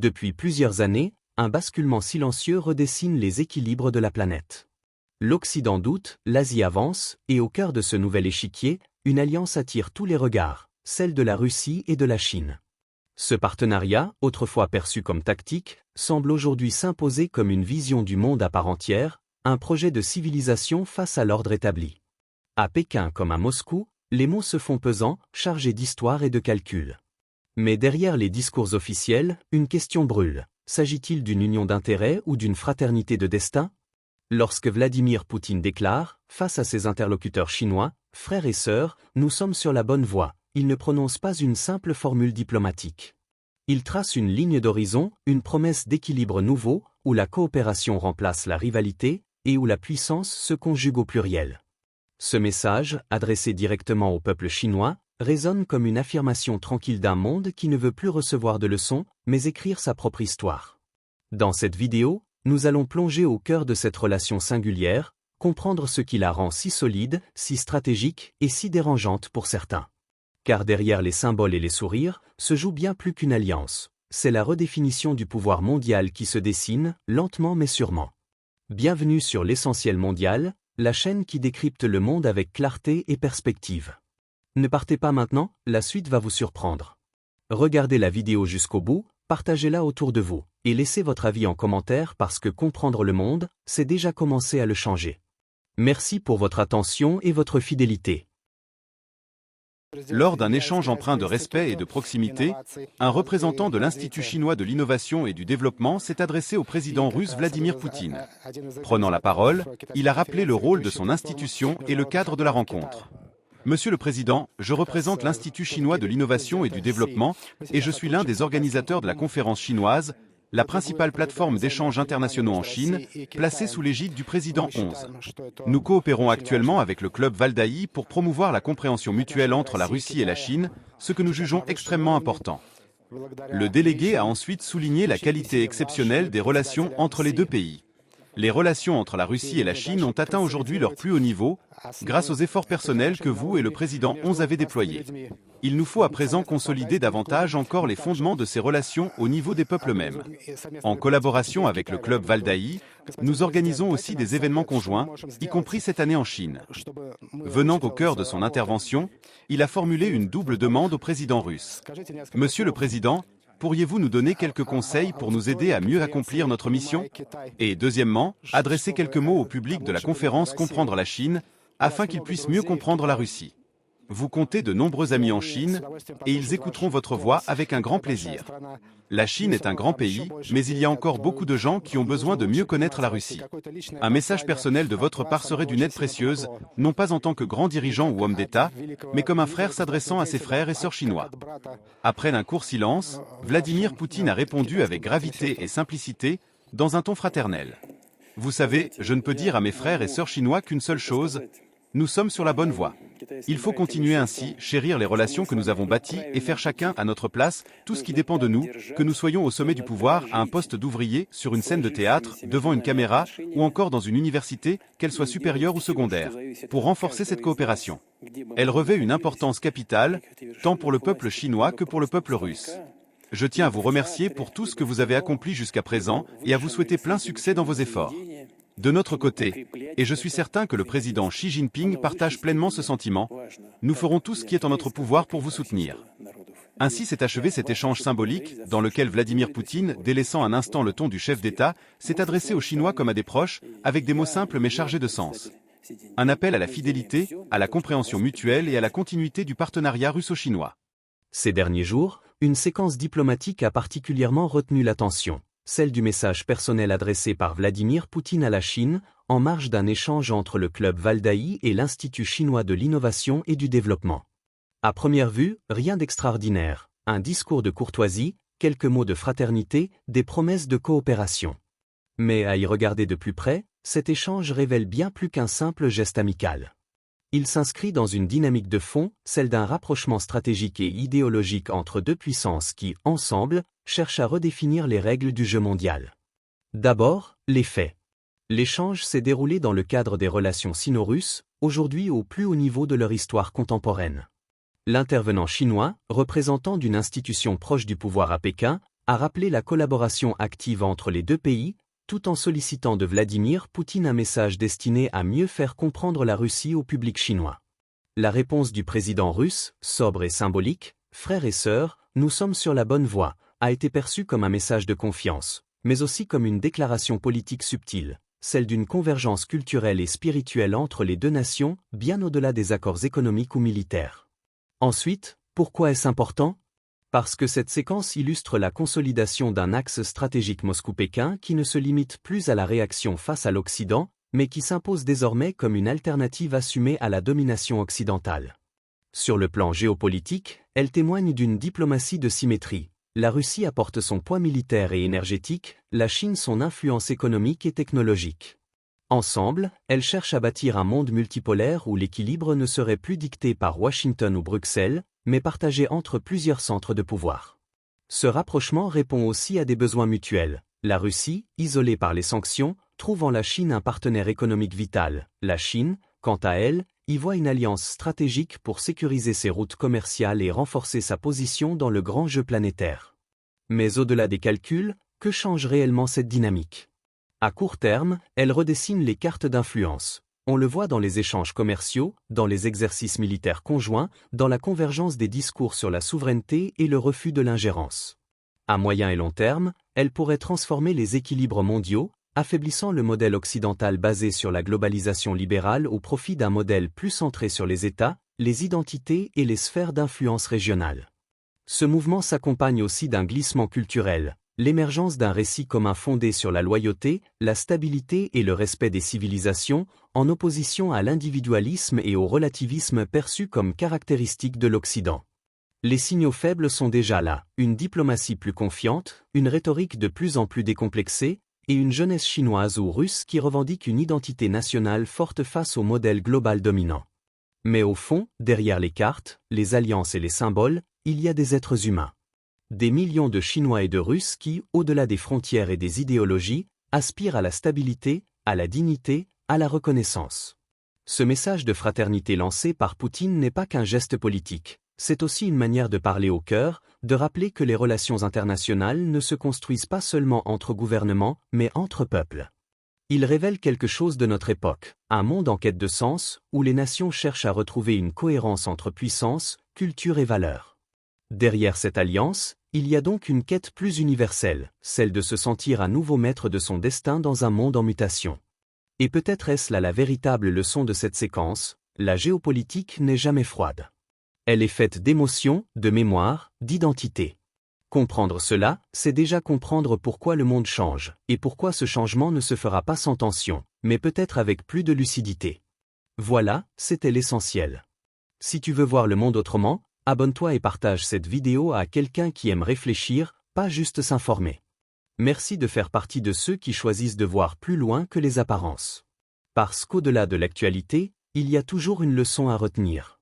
Depuis plusieurs années, un basculement silencieux redessine les équilibres de la planète. L'Occident doute, l'Asie avance, et au cœur de ce nouvel échiquier, une alliance attire tous les regards, celle de la Russie et de la Chine. Ce partenariat, autrefois perçu comme tactique, semble aujourd'hui s'imposer comme une vision du monde à part entière, un projet de civilisation face à l'ordre établi. À Pékin comme à Moscou, les mots se font pesants, chargés d'histoire et de calcul. Mais derrière les discours officiels, une question brûle. S'agit-il d'une union d'intérêts ou d'une fraternité de destin? Lorsque Vladimir Poutine déclare, face à ses interlocuteurs chinois, « Frères et sœurs, nous sommes sur la bonne voie », il ne prononce pas une simple formule diplomatique. Il trace une ligne d'horizon, une promesse d'équilibre nouveau, où la coopération remplace la rivalité, et où la puissance se conjugue au pluriel. Ce message, adressé directement au peuple chinois, résonne comme une affirmation tranquille d'un monde qui ne veut plus recevoir de leçons, mais écrire sa propre histoire. Dans cette vidéo, nous allons plonger au cœur de cette relation singulière, comprendre ce qui la rend si solide, si stratégique et si dérangeante pour certains. Car derrière les symboles et les sourires, se joue bien plus qu'une alliance. C'est la redéfinition du pouvoir mondial qui se dessine, lentement mais sûrement. Bienvenue sur l'Essentiel Mondial, la chaîne qui décrypte le monde avec clarté et perspective. Ne partez pas maintenant, la suite va vous surprendre. Regardez la vidéo jusqu'au bout, partagez-la autour de vous, et laissez votre avis en commentaire parce que comprendre le monde, c'est déjà commencer à le changer. Merci pour votre attention et votre fidélité. Lors d'un échange empreint de respect et de proximité, un représentant de l'Institut chinois de l'innovation et du développement s'est adressé au président russe Vladimir Poutine. Prenant la parole, il a rappelé le rôle de son institution et le cadre de la rencontre. Monsieur le Président, je représente l'Institut chinois de l'innovation et du développement et je suis l'un des organisateurs de la conférence chinoise, la principale plateforme d'échanges internationaux en Chine, placée sous l'égide du président 11. Nous coopérons actuellement avec le club Valdaï pour promouvoir la compréhension mutuelle entre la Russie et la Chine, ce que nous jugeons extrêmement important. Le délégué a ensuite souligné la qualité exceptionnelle des relations entre les deux pays. Les relations entre la Russie et la Chine ont atteint aujourd'hui leur plus haut niveau, grâce aux efforts personnels que vous et le président 11 avez déployés. Il nous faut à présent consolider davantage encore les fondements de ces relations au niveau des peuples mêmes. En collaboration avec le club Valdaï, nous organisons aussi des événements conjoints, y compris cette année en Chine. Venant au cœur de son intervention, il a formulé une double demande au président russe. Monsieur le Président, pourriez-vous nous donner quelques conseils pour nous aider à mieux accomplir notre mission? Et deuxièmement, adresser quelques mots au public de la conférence Comprendre la Chine, afin qu'ils puissent mieux comprendre la Russie. Vous comptez de nombreux amis en Chine, et ils écouteront votre voix avec un grand plaisir. La Chine est un grand pays, mais il y a encore beaucoup de gens qui ont besoin de mieux connaître la Russie. Un message personnel de votre part serait d'une aide précieuse, non pas en tant que grand dirigeant ou homme d'État, mais comme un frère s'adressant à ses frères et sœurs chinois. Après un court silence, Vladimir Poutine a répondu avec gravité et simplicité, dans un ton fraternel. Vous savez, je ne peux dire à mes frères et sœurs chinois qu'une seule chose, nous sommes sur la bonne voie. Il faut continuer ainsi, chérir les relations que nous avons bâties et faire chacun à notre place tout ce qui dépend de nous, que nous soyons au sommet du pouvoir, à un poste d'ouvrier, sur une scène de théâtre, devant une caméra, ou encore dans une université, qu'elle soit supérieure ou secondaire, pour renforcer cette coopération. Elle revêt une importance capitale, tant pour le peuple chinois que pour le peuple russe. Je tiens à vous remercier pour tout ce que vous avez accompli jusqu'à présent et à vous souhaiter plein succès dans vos efforts. De notre côté, et je suis certain que le président Xi Jinping partage pleinement ce sentiment, nous ferons tout ce qui est en notre pouvoir pour vous soutenir. Ainsi s'est achevé cet échange symbolique, dans lequel Vladimir Poutine, délaissant un instant le ton du chef d'État, s'est adressé aux Chinois comme à des proches, avec des mots simples mais chargés de sens. Un appel à la fidélité, à la compréhension mutuelle et à la continuité du partenariat russo-chinois. Ces derniers jours, une séquence diplomatique a particulièrement retenu l'attention. Celle du message personnel adressé par Vladimir Poutine à la Chine, en marge d'un échange entre le club Valdaï et l'Institut chinois de l'innovation et du développement. À première vue, rien d'extraordinaire, un discours de courtoisie, quelques mots de fraternité, des promesses de coopération. Mais à y regarder de plus près, cet échange révèle bien plus qu'un simple geste amical. Il s'inscrit dans une dynamique de fond, celle d'un rapprochement stratégique et idéologique entre deux puissances qui, ensemble, cherchent à redéfinir les règles du jeu mondial. D'abord, les faits. L'échange s'est déroulé dans le cadre des relations sino-russes, aujourd'hui au plus haut niveau de leur histoire contemporaine. L'intervenant chinois, représentant d'une institution proche du pouvoir à Pékin, a rappelé la collaboration active entre les deux pays, tout en sollicitant de Vladimir Poutine un message destiné à mieux faire comprendre la Russie au public chinois. La réponse du président russe, sobre et symbolique, « Frères et sœurs, nous sommes sur la bonne voie », a été perçue comme un message de confiance, mais aussi comme une déclaration politique subtile, celle d'une convergence culturelle et spirituelle entre les deux nations, bien au-delà des accords économiques ou militaires. Ensuite, pourquoi est-ce important ? Parce que cette séquence illustre la consolidation d'un axe stratégique Moscou-Pékin qui ne se limite plus à la réaction face à l'Occident, mais qui s'impose désormais comme une alternative assumée à la domination occidentale. Sur le plan géopolitique, elle témoigne d'une diplomatie de symétrie. La Russie apporte son poids militaire et énergétique, la Chine son influence économique et technologique. Ensemble, elles cherchent à bâtir un monde multipolaire où l'équilibre ne serait plus dicté par Washington ou Bruxelles, mais partagé entre plusieurs centres de pouvoir. Ce rapprochement répond aussi à des besoins mutuels. La Russie, isolée par les sanctions, trouve en la Chine un partenaire économique vital. La Chine, quant à elle, y voit une alliance stratégique pour sécuriser ses routes commerciales et renforcer sa position dans le grand jeu planétaire. Mais au-delà des calculs, que change réellement cette dynamique ? À court terme, elle redessine les cartes d'influence. On le voit dans les échanges commerciaux, dans les exercices militaires conjoints, dans la convergence des discours sur la souveraineté et le refus de l'ingérence. À moyen et long terme, elle pourrait transformer les équilibres mondiaux, affaiblissant le modèle occidental basé sur la globalisation libérale au profit d'un modèle plus centré sur les États, les identités et les sphères d'influence régionales. Ce mouvement s'accompagne aussi d'un glissement culturel, l'émergence d'un récit commun fondé sur la loyauté, la stabilité et le respect des civilisations, en opposition à l'individualisme et au relativisme perçus comme caractéristiques de l'Occident. Les signaux faibles sont déjà là, une diplomatie plus confiante, une rhétorique de plus en plus décomplexée, et une jeunesse chinoise ou russe qui revendique une identité nationale forte face au modèle global dominant. Mais au fond, derrière les cartes, les alliances et les symboles, il y a des êtres humains. Des millions de Chinois et de Russes qui, au-delà des frontières et des idéologies, aspirent à la stabilité, à la dignité, à la reconnaissance. Ce message de fraternité lancé par Poutine n'est pas qu'un geste politique, c'est aussi une manière de parler au cœur, de rappeler que les relations internationales ne se construisent pas seulement entre gouvernements, mais entre peuples. Il révèle quelque chose de notre époque, un monde en quête de sens, où les nations cherchent à retrouver une cohérence entre puissance, culture et valeurs. Derrière cette alliance, il y a donc une quête plus universelle, celle de se sentir à nouveau maître de son destin dans un monde en mutation. Et peut-être est-ce là la véritable leçon de cette séquence, la géopolitique n'est jamais froide. Elle est faite d'émotions, de mémoire, d'identité. Comprendre cela, c'est déjà comprendre pourquoi le monde change, et pourquoi ce changement ne se fera pas sans tension, mais peut-être avec plus de lucidité. Voilà, c'était l'essentiel. Si tu veux voir le monde autrement, abonne-toi et partage cette vidéo à quelqu'un qui aime réfléchir, pas juste s'informer. Merci de faire partie de ceux qui choisissent de voir plus loin que les apparences. Parce qu'au-delà de l'actualité, il y a toujours une leçon à retenir.